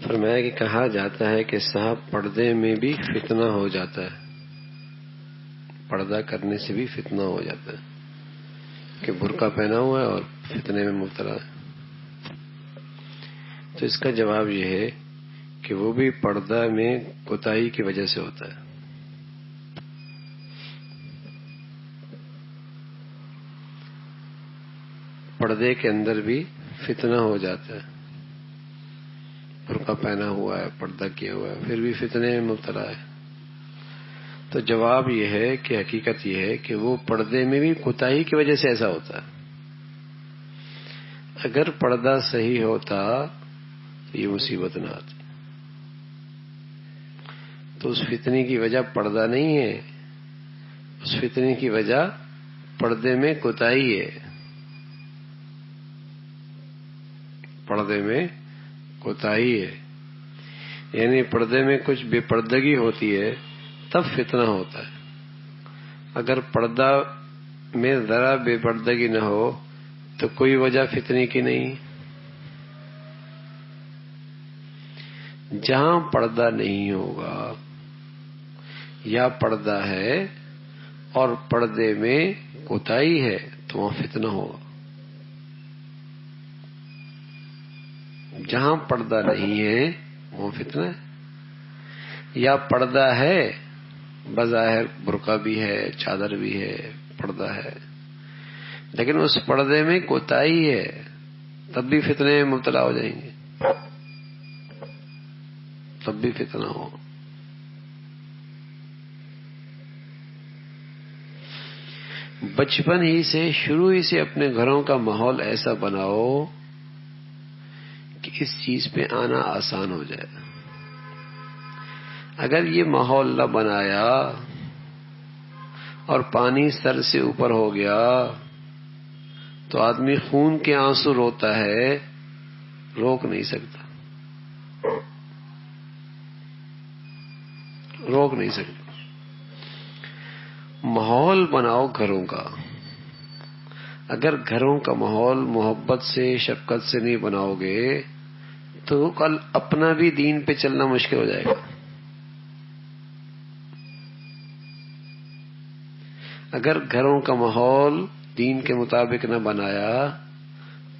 فرمایا کہ کہا جاتا ہے کہ صاحب پردے میں بھی فتنہ ہو جاتا ہے، پردہ کرنے سے بھی فتنہ ہو جاتا ہے کہ برقع پہنا ہوا ہے اور فتنے میں مبتلا ہے۔ تو اس کا جواب یہ ہے کہ وہ بھی پردہ میں کوتاہی کی وجہ سے ہوتا ہے۔ پردے کے اندر بھی فتنہ ہو جاتا ہے، برقع پہنا ہوا ہے، پردہ کیا ہوا ہے، پھر بھی فتنے میں مبتلا ہے۔ تو جواب یہ ہے کہ حقیقت یہ ہے کہ وہ پردے میں بھی کوتاہی کی وجہ سے ایسا ہوتا ہے۔ اگر پردہ صحیح ہوتا تو یہ مصیبت نہ آتی۔ تو اس فتنے کی وجہ پردہ نہیں ہے، اس فتنے کی وجہ پردے میں کوتاہی ہے، پردے میں کوتاہی ہے۔ یعنی پردے میں کچھ بے پردگی ہوتی ہے تب فتنہ ہوتا ہے۔ اگر پردہ میں ذرا بے پردگی نہ ہو تو کوئی وجہ فتنے کی نہیں۔ جہاں پردہ نہیں ہوگا یا پردہ ہے اور پردے میں کوتاہی ہے تو وہاں فتنہ ہوگا۔ جہاں پردہ نہیں ہے وہ فتنہ ہے، یا پردہ ہے بظاہر برقع بھی ہے، چادر بھی ہے، پردہ ہے، لیکن اس پردے میں کوتاہی ہے تب بھی فتنے میں مبتلا ہو جائیں گے، تب بھی فتنہ ہو۔ بچپن ہی سے، شروع ہی سے اپنے گھروں کا ماحول ایسا بناؤ کہ اس چیز پہ آنا آسان ہو جائے۔ اگر یہ ماحول نہ بنایا اور پانی سر سے اوپر ہو گیا تو آدمی خون کے آنسو روتا ہے، روک نہیں سکتا، روک نہیں سکتا۔ ماحول بناؤ گھروں کا۔ اگر گھروں کا ماحول محبت سے، شفقت سے نہیں بناؤ گے تو کل اپنا بھی دین پہ چلنا مشکل ہو جائے گا۔ اگر گھروں کا ماحول دین کے مطابق نہ بنایا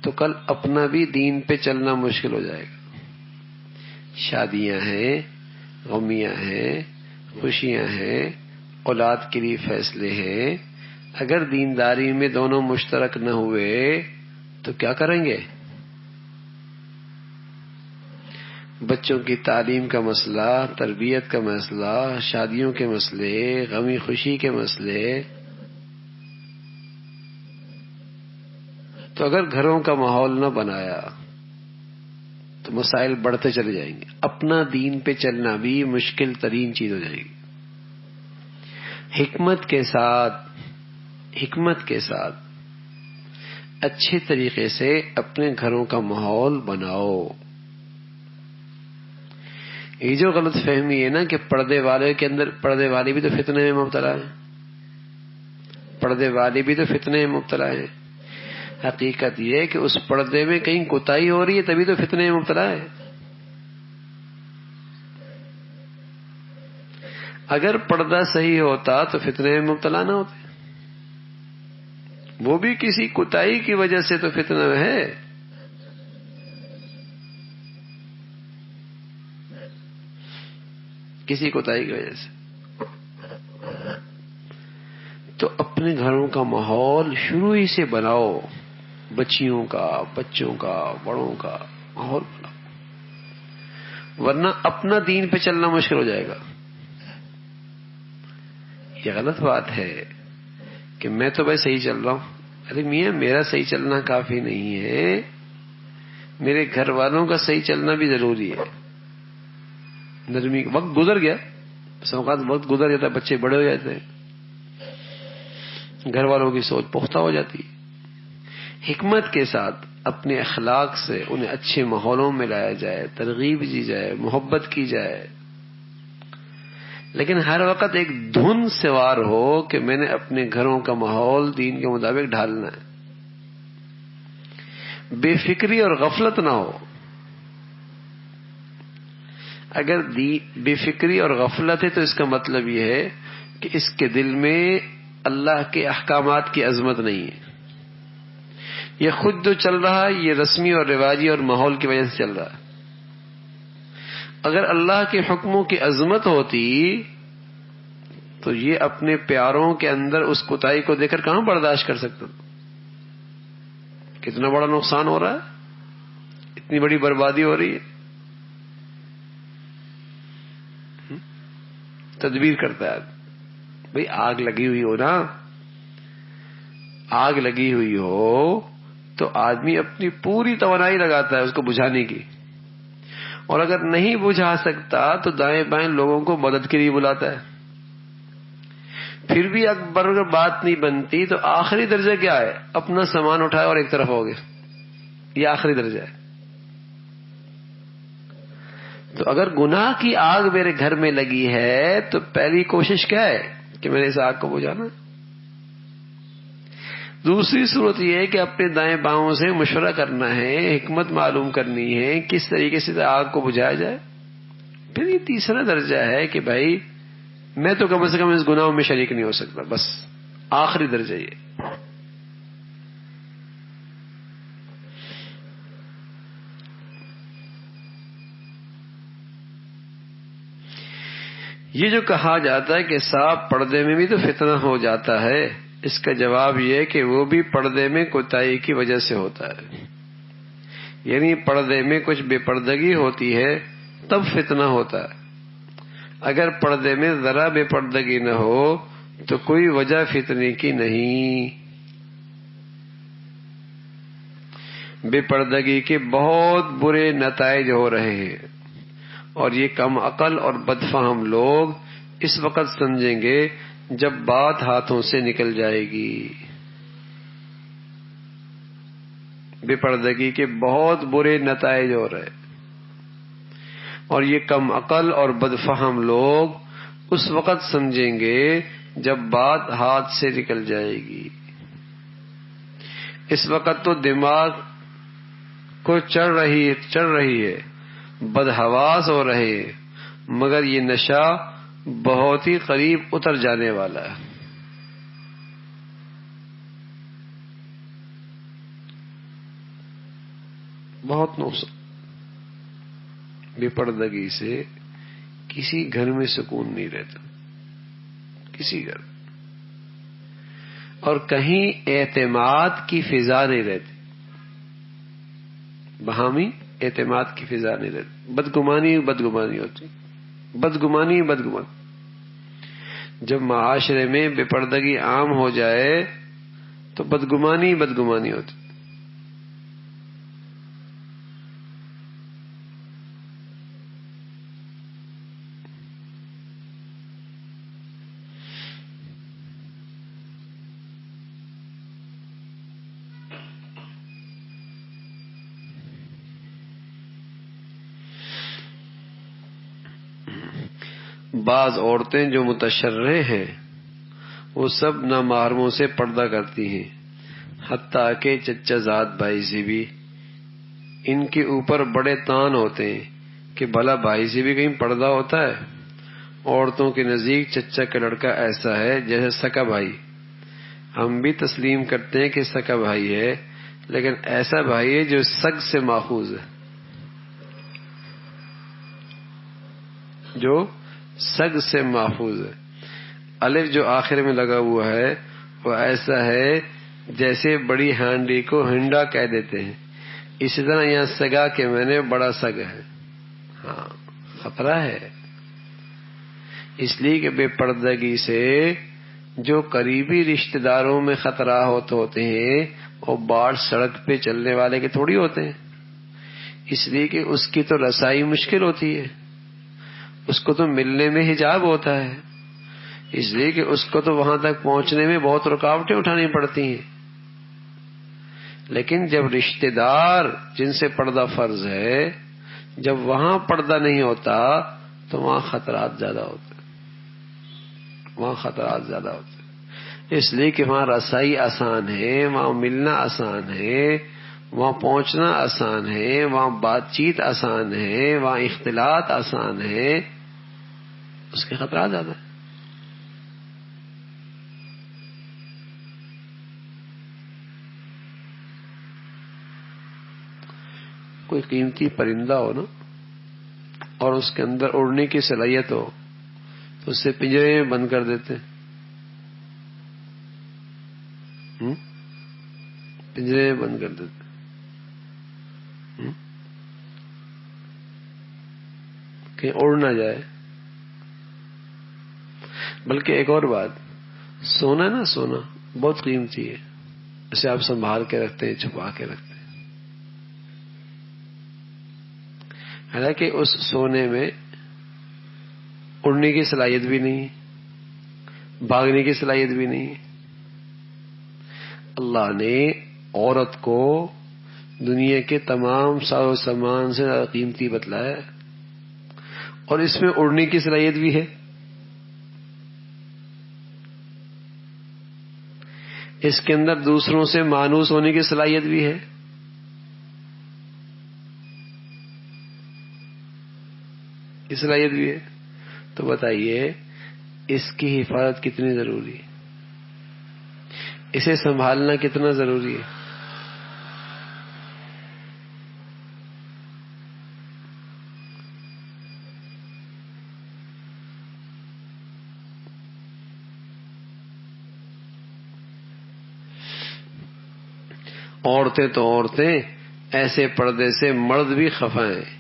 تو کل اپنا بھی دین پہ چلنا مشکل ہو جائے گا۔ شادیاں ہیں، غمیاں ہیں، خوشیاں ہیں، اولاد کے لیے فیصلے ہیں، اگر دینداری میں دونوں مشترک نہ ہوئے تو کیا کریں گے؟ بچوں کی تعلیم کا مسئلہ، تربیت کا مسئلہ، شادیوں کے مسئلے، غمی خوشی کے مسئلے، تو اگر گھروں کا ماحول نہ بنایا تو مسائل بڑھتے چلے جائیں گے، اپنا دین پہ چلنا بھی مشکل ترین چیز ہو جائے گی۔ حکمت کے ساتھ اچھے طریقے سے اپنے گھروں کا ماحول بناؤ۔ یہ جو غلط فہمی ہے نا کہ پردے والے کے اندر، پردے والی بھی تو فتنے میں مبتلا ہے، پردے والی بھی تو فتنے میں مبتلا ہے۔ حقیقت یہ ہے کہ اس پردے میں کہیں کوتاہی ہو رہی ہے تبھی تو فتنے میں مبتلا ہے۔ اگر پردہ صحیح ہوتا تو فتنے میں مبتلا نہ ہوتے۔ وہ بھی کسی کوتاہی کی وجہ سے تو فتنہ میں ہے۔ کسی کوتاہی کی وجہ سے۔ تو اپنے گھروں کا ماحول شروع ہی سے بناؤ، بچیوں کا، بچوں کا، بڑوں کا ماحول بناؤ، ورنہ اپنا دین پہ چلنا مشکل ہو جائے گا۔ یہ غلط بات ہے کہ میں تو بھائی صحیح چل رہا ہوں۔ ارے میاں، میرا صحیح چلنا کافی نہیں ہے، میرے گھر والوں کا صحیح چلنا بھی ضروری ہے۔ نرمی، وقت گزر گیا، اوقات وقت گزر جاتا ہے، بچے بڑے ہو جاتے ہیں، گھر والوں کی سوچ پختہ ہو جاتی ہے۔ حکمت کے ساتھ اپنے اخلاق سے انہیں اچھے ماحولوں میں لایا جائے، ترغیب دی جائے، محبت کی جائے، لیکن ہر وقت ایک دھن سوار ہو کہ میں نے اپنے گھروں کا ماحول دین کے مطابق ڈھالنا ہے، بے فکری اور غفلت نہ ہو۔ اگر بے فکری اور غفلت ہے تو اس کا مطلب یہ ہے کہ اس کے دل میں اللہ کے احکامات کی عظمت نہیں ہے. یہ خود جو چل رہا ہے یہ رسمی اور رواجی اور ماحول کی وجہ سے چل رہا ہے. اگر اللہ کے حکموں کی عظمت ہوتی تو یہ اپنے پیاروں کے اندر اس کوتاہی کو دیکھ کر کہاں برداشت کر سکتا؟ کتنا بڑا نقصان ہو رہا ہے، اتنی بڑی بربادی ہو رہی ہے. تدبیر کرتا ہے بھئی، آگ لگی ہوئی ہو نا، آگ لگی ہوئی ہو تو آدمی اپنی پوری توانائی لگاتا ہے اس کو بجھانے کی، اور اگر نہیں بجھا سکتا تو دائیں بائیں لوگوں کو مدد کے لیے بلاتا ہے. پھر بھی اگر بات نہیں بنتی تو آخری درجہ کیا ہے؟ اپنا سامان اٹھائے اور ایک طرف ہو گئے. یہ آخری درجہ ہے. تو اگر گناہ کی آگ میرے گھر میں لگی ہے تو پہلی کوشش کیا ہے کہ میں نے اس آگ کو بجھانا. دوسری صورت یہ ہے کہ اپنے دائیں باؤں سے مشورہ کرنا ہے، حکمت معلوم کرنی ہے کس طریقے سے آگ کو بجھایا جائے. پھر یہ تیسرا درجہ ہے کہ بھائی میں تو کم سے کم اس گناہوں میں شریک نہیں ہو سکتا. بس آخری درجہ یہ جو کہا جاتا ہے کہ صاحب پردے میں بھی تو فتنہ ہو جاتا ہے، اس کا جواب یہ ہے کہ وہ بھی پردے میں کوتاہی کی وجہ سے ہوتا ہے. یعنی پردے میں کچھ بے پردگی ہوتی ہے تب فتنہ ہوتا ہے. اگر پردے میں ذرا بے پردگی نہ ہو تو کوئی وجہ فتنے کی نہیں. بے پردگی کے بہت برے نتائج ہو رہے ہیں، اور یہ کم عقل اور بدفہم لوگ اس وقت سمجھیں گے جب بات ہاتھوں سے نکل جائے گی. بے پردگی کے بہت برے نتائج ہو رہے، اور یہ کم عقل اور بدفہم لوگ اس وقت سمجھیں گے جب بات ہاتھ سے نکل جائے گی. اس وقت تو دماغ کو چڑھ رہی ہے، بدحواس ہو رہے ہیں، مگر یہ نشہ بہت ہی قریب اتر جانے والا ہے. بہت نقصان. بے پردگی سے کسی گھر میں سکون نہیں رہتا، کسی گھر، اور کہیں اعتماد کی فضا نہیں رہتی. باہمی اعتماد کی فضا نہیں رہتی. بدگمانی ہوتی، بدگمانی. جب معاشرے میں بے پردگی عام ہو جائے تو بدگمانی ہوتی. بعض عورتیں جو متشرع ہیں وہ سب نامحرموں سے پردہ کرتی ہیں، حتیٰ کہ چچا زاد بھائی سے بھی ان کے اوپر بڑے تان ہوتے ہیں کہ بھلا بھائی سے بھی کہیں پردہ ہوتا ہے. عورتوں کے نزدیک چچا کا لڑکا ایسا ہے جیسے سکا بھائی. ہم بھی تسلیم کرتے ہیں کہ سکا بھائی ہے، لیکن ایسا بھائی ہے جو سگ سے ماخوذ ہے، جو سگ سے محفوظ ہے. الف جو آخر میں لگا ہوا ہے وہ ایسا ہے جیسے بڑی ہانڈی کو ہنڈا کہہ دیتے ہیں، اسی طرح یہاں سگا کے میں نے بڑا سگ ہے. ہاں خطرہ ہے، اس لیے کہ بے پردگی سے جو قریبی رشتہ داروں میں خطرات ہوتے ہیں وہ باہر سڑک پہ چلنے والے کے تھوڑی ہوتے ہیں. اس لیے کہ اس کی تو رسائی مشکل ہوتی ہے، اس کو تو ملنے میں حجاب ہوتا ہے، اس لیے کہ اس کو تو وہاں تک پہنچنے میں بہت رکاوٹیں اٹھانی پڑتی ہیں. لیکن جب رشتہ دار جن سے پردہ فرض ہے جب وہاں پردہ نہیں ہوتا تو وہاں خطرات زیادہ ہوتے ہیں. اس لیے کہ وہاں رسائی آسان ہے، وہاں ملنا آسان ہے، وہاں پہنچنا آسان ہے، وہاں بات چیت آسان ہے، وہاں اختلاط آسان ہے، اس کے خطرات زیادہ ہے۔ کوئی قیمتی پرندہ ہو نا اور اس کے اندر اڑنے کی صلاحیت ہو تو اسے پنجرے میں بند کر دیتے، پنجرے میں بند کر دیتے، کہیں اڑ نہ جائے۔ بلکہ ایک اور بات، سونا نا، سونا بہت قیمتی ہے، اسے آپ سنبھال کے رکھتے ہیں، چھپا کے رکھتے ہیں، حالانکہ اس سونے میں اڑنے کی صلاحیت بھی نہیں، بھاگنے کی صلاحیت بھی نہیں۔ اللہ نے عورت کو دنیا کے تمام ساز و سامان سے زیادہ قیمتی بتلایا ہے، اور اس میں اڑنے کی صلاحیت بھی ہے۔ اس کے اندر دوسروں سے مانوس ہونے کی صلاحیت بھی ہے۔ یہ صلاحیت بھی ہے، تو بتائیے اس کی حفاظت کتنی ضروری ہے، اسے سنبھالنا کتنا ضروری ہے۔ عورتیں تو عورتیں، ایسے پردے سے مرد بھی خفا ہیں۔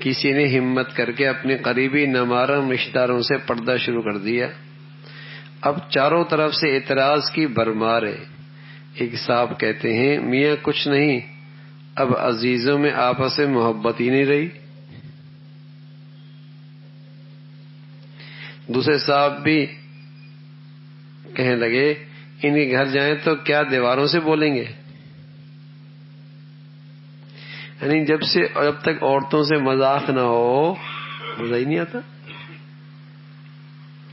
کسی نے ہمت کر کے اپنے قریبی نامحرم رشتہ داروں سے پردہ شروع کر دیا، اب چاروں طرف سے اعتراض کی بھرمار ہے۔ ایک صاحب کہتے ہیں میاں کچھ نہیں، اب عزیزوں میں آپس میں محبت ہی نہیں رہی۔ دوسرے صاحب بھی کہنے لگے ان کے گھر جائیں تو کیا دیواروں سے بولیں گے؟ یعنی جب تک عورتوں سے مذاق نہ ہو مزہ ہی نہیں آتا،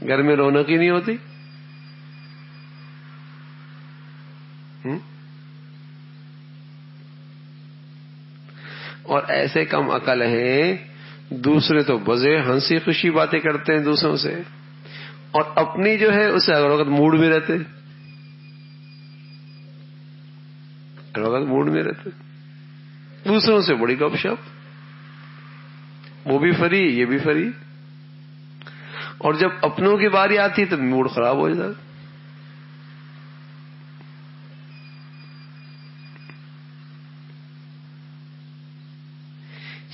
گھر میں رونق ہی نہیں ہوتی۔ اور ایسے کم عقل ہیں، دوسرے تو بزے ہنسی خوشی باتیں کرتے ہیں دوسروں سے، اور اپنی جو ہے اسے ہر وقت موڈ میں رہتے، ہر وقت موڈ میں رہتے، دوسروں سے بڑی گپ شپ، وہ بھی فری یہ بھی فری، اور جب اپنوں کی باری آتی تو موڈ خراب ہو جاتا۔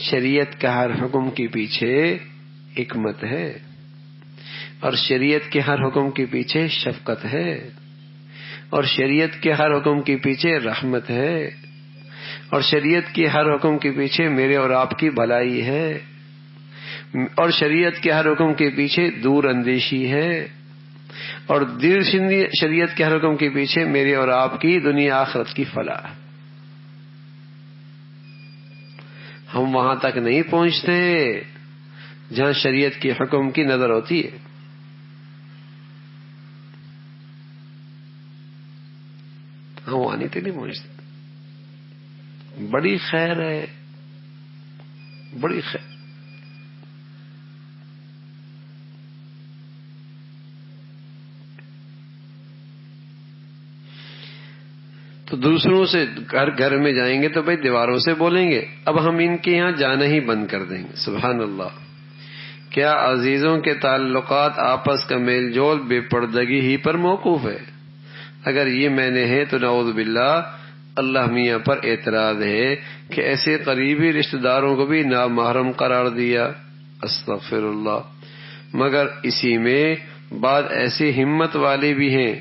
شریعت کا ہر حکم کے پیچھے حکمت ہے، اور شریعت کے ہر حکم کے پیچھے شفقت ہے، اور شریعت کے ہر حکم کے پیچھے رحمت ہے، اور شریعت کے ہر حکم کے پیچھے میرے اور آپ کی بھلائی ہے، اور شریعت کے ہر حکم کے پیچھے دور اندیشی ہے، اور شریعت کے ہر حکم کے پیچھے میرے اور آپ کی دنیا آخرت کی فلاح۔ ہم وہاں تک نہیں پہنچتے جہاں شریعت کے حکم کی نظر ہوتی ہے، ہم وہاں نہیں پہنچتے۔ بڑی خیر ہے، بڑی خیر۔ تو دوسروں سے گھر میں جائیں گے تو بھائی دیواروں سے بولیں گے، اب ہم ان کے یہاں جانا ہی بند کر دیں گے۔ سبحان اللہ! کیا عزیزوں کے تعلقات آپس کا میل جول بے پردگی ہی پر موقوف ہے؟ اگر یہ میں نے ہے تو نعوذ باللہ اللہ میاں پر اعتراض ہے کہ ایسے قریبی رشتہ داروں کو بھی نامحرم قرار دیا۔ استغفر اللہ! مگر اسی میں بعض ایسے ہمت والے بھی ہیں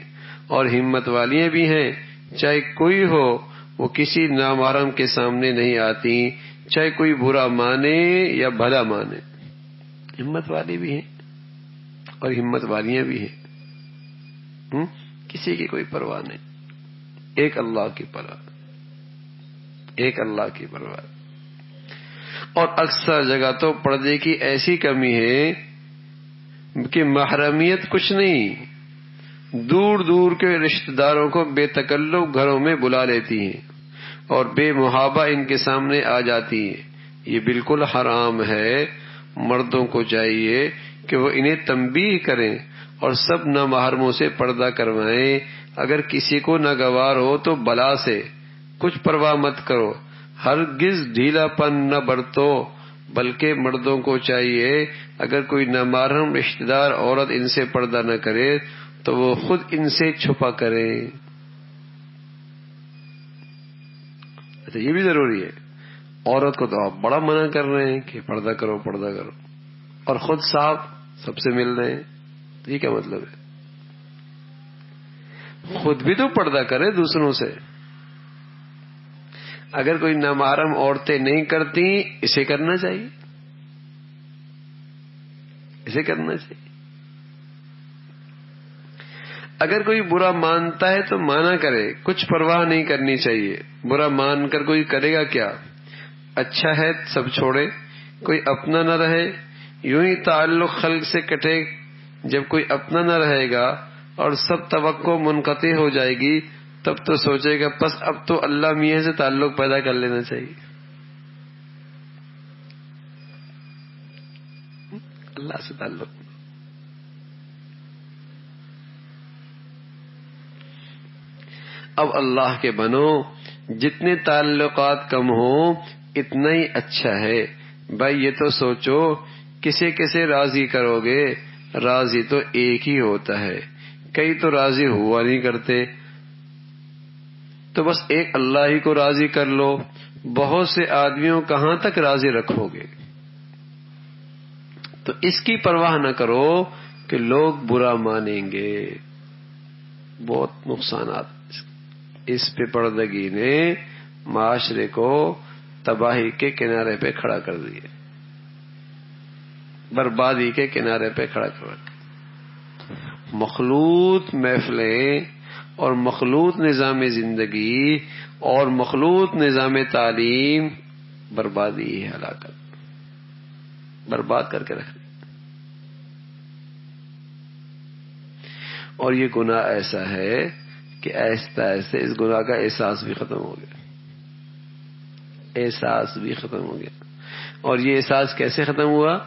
اور ہمت والیاں بھی ہیں، چاہے کوئی ہو وہ کسی نامحرم کے سامنے نہیں آتی، چاہے کوئی برا مانے یا بھلا مانے۔ ہمت والے بھی ہیں اور ہمت والیاں بھی ہیں، کسی کی کوئی پرواہ نہیں، ایک اللہ کی پرواہ، ایک اللہ کی پرواہ۔ اور اکثر جگہ تو پردے کی ایسی کمی ہے کہ محرمیت کچھ نہیں، دور دور کے رشتہ داروں کو بے تکلف گھروں میں بلا لیتی ہیں، اور بے محابہ ان کے سامنے آ جاتی ہیں، یہ بالکل حرام ہے۔ مردوں کو چاہیے کہ وہ انہیں تنبیہ کریں اور سب نامحرموں سے پردہ کروائیں۔ اگر کسی کو ناگوار ہو تو بلا سے کچھ پرواہ مت کرو، ہرگز ڈھیلا پن نہ برتو، بلکہ مردوں کو چاہیے اگر کوئی نامحرم رشتہ دار عورت ان سے پردہ نہ کرے تو وہ خود ان سے چھپا کریں۔ اچھا، یہ بھی ضروری ہے، عورت کو تو آپ بڑا منع کر رہے ہیں کہ پردہ کرو پردہ کرو، اور خود صاحب سب سے مل رہے ہیں، یہ کیا مطلب ہے؟ خود بھی تو پردہ کرے دوسروں سے۔ اگر کوئی نامحرم عورتیں نہیں کرتی، اسے کرنا چاہیے، اسے کرنا چاہیے۔ اگر کوئی برا مانتا ہے تو مانا کرے، کچھ پرواہ نہیں کرنی چاہیے۔ برا مان کر کوئی کرے گا کیا؟ اچھا ہے سب چھوڑے، کوئی اپنا نہ رہے، یوں ہی تعلق خلق سے کٹے۔ جب کوئی اپنا نہ رہے گا اور سب توقع منقطع ہو جائے گی، تب تو سوچے گا بس اب تو اللہ میاں سے تعلق پیدا کر لینا چاہیے، اللہ سے تعلق۔ اب اللہ کے بنو، جتنے تعلقات کم ہوں اتنا ہی اچھا ہے۔ بھائی یہ تو سوچو کسے کسے راضی کرو گے؟ راضی تو ایک ہی ہوتا ہے، کئی تو راضی ہوا نہیں کرتے، تو بس ایک اللہ ہی کو راضی کر لو۔ بہت سے آدمیوں کہاں تک راضی رکھو گے؟ تو اس کی پرواہ نہ کرو کہ لوگ برا مانیں گے، بہت نقصانات۔ اس بے پردگی نے معاشرے کو تباہی کے کنارے پہ کھڑا کر دیا، بربادی کے کنارے پہ کھڑا کر دیا۔ مخلوط محفلیں اور مخلوط نظام زندگی اور مخلوط نظام تعلیم بربادی ہے، ہلاکت، برباد کر کے رکھ دی۔ اور یہ گناہ ایسا ہے کہ آہستہ آہستہ اس گناہ کا احساس بھی ختم ہو گیا، احساس بھی ختم ہو گیا۔ اور یہ احساس کیسے ختم ہوا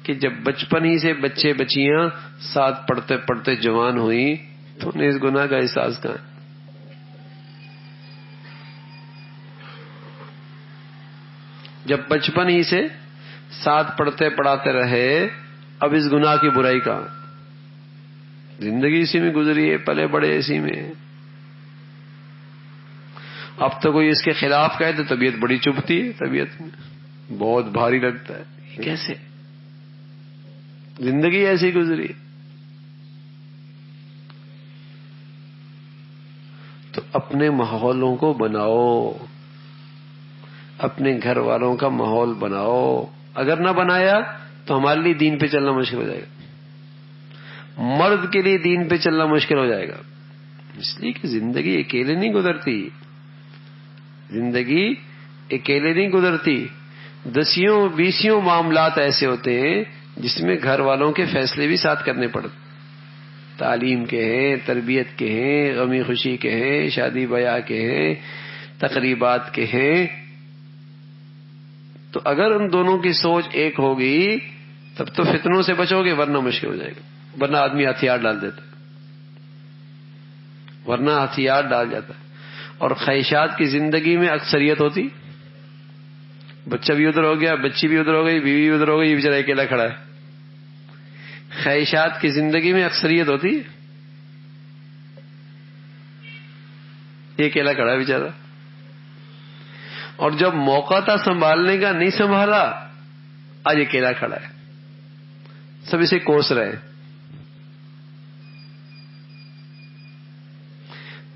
کہ جب بچپن ہی سے بچے بچیاں ساتھ پڑھتے پڑھتے جوان ہوئی تو انہیں اس گناہ کا احساس کہاں ہے؟ جب بچپن ہی سے ساتھ پڑھتے پڑھاتے رہے، اب اس گناہ کی برائی کہاں؟ زندگی اسی میں گزری ہے، پلے بڑے اسی میں۔ اب تو کوئی اس کے خلاف کہے تو طبیعت بڑی چبھتی ہے، طبیعت میں بہت بھاری لگتا ہے، یہ کیسے؟ زندگی ایسی گزری۔ تو اپنے ماحولوں کو بناؤ، اپنے گھر والوں کا ماحول بناؤ۔ اگر نہ بنایا تو ہمارے لیے دین پہ چلنا مشکل ہو جائے گا، مرد کے لیے دین پہ چلنا مشکل ہو جائے گا، اس لیے کہ زندگی اکیلے نہیں گزرتی، زندگی اکیلے نہیں گزرتی۔ 10-20 معاملات ایسے ہوتے ہیں جس میں گھر والوں کے فیصلے بھی ساتھ کرنے پڑتے، تعلیم کے ہیں، تربیت کے ہیں، غمی خوشی کے ہیں، شادی بیاہ کے ہیں، تقریبات کے ہیں۔ تو اگر ان دونوں کی سوچ ایک ہوگی تب تو فتنوں سے بچو گے، ورنہ مشکل ہو جائے گا، ورنہ آدمی ہتھیار ڈال دیتا ہے، ورنہ ہتھیار ڈال جاتا ہے۔ اور خواہشات کی زندگی میں اکثریت ہوتی، بچہ بھی ادھر ہو گیا، بچی بھی ادھر ہو گئی، بیوی بھی ادھر ہو گئی، یہ بیچارہ اکیلا کھڑا ہے۔ خواہشات کی زندگی میں اکثریت ہوتی ہے، یہ اکیلا کھڑا ہے بیچارہ۔ اور جب موقع تھا سنبھالنے کا نہیں سنبھالا، آج اکیلا کھڑا ہے، سب اسے کوس رہے ہیں۔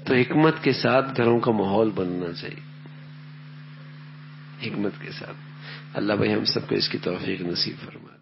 تو حکمت کے ساتھ گھروں کا ماحول بننا چاہیے، حکمت کے ساتھ۔ اللہ بھائی ہم سب کو اس کی توفیق نصیب فرمائے۔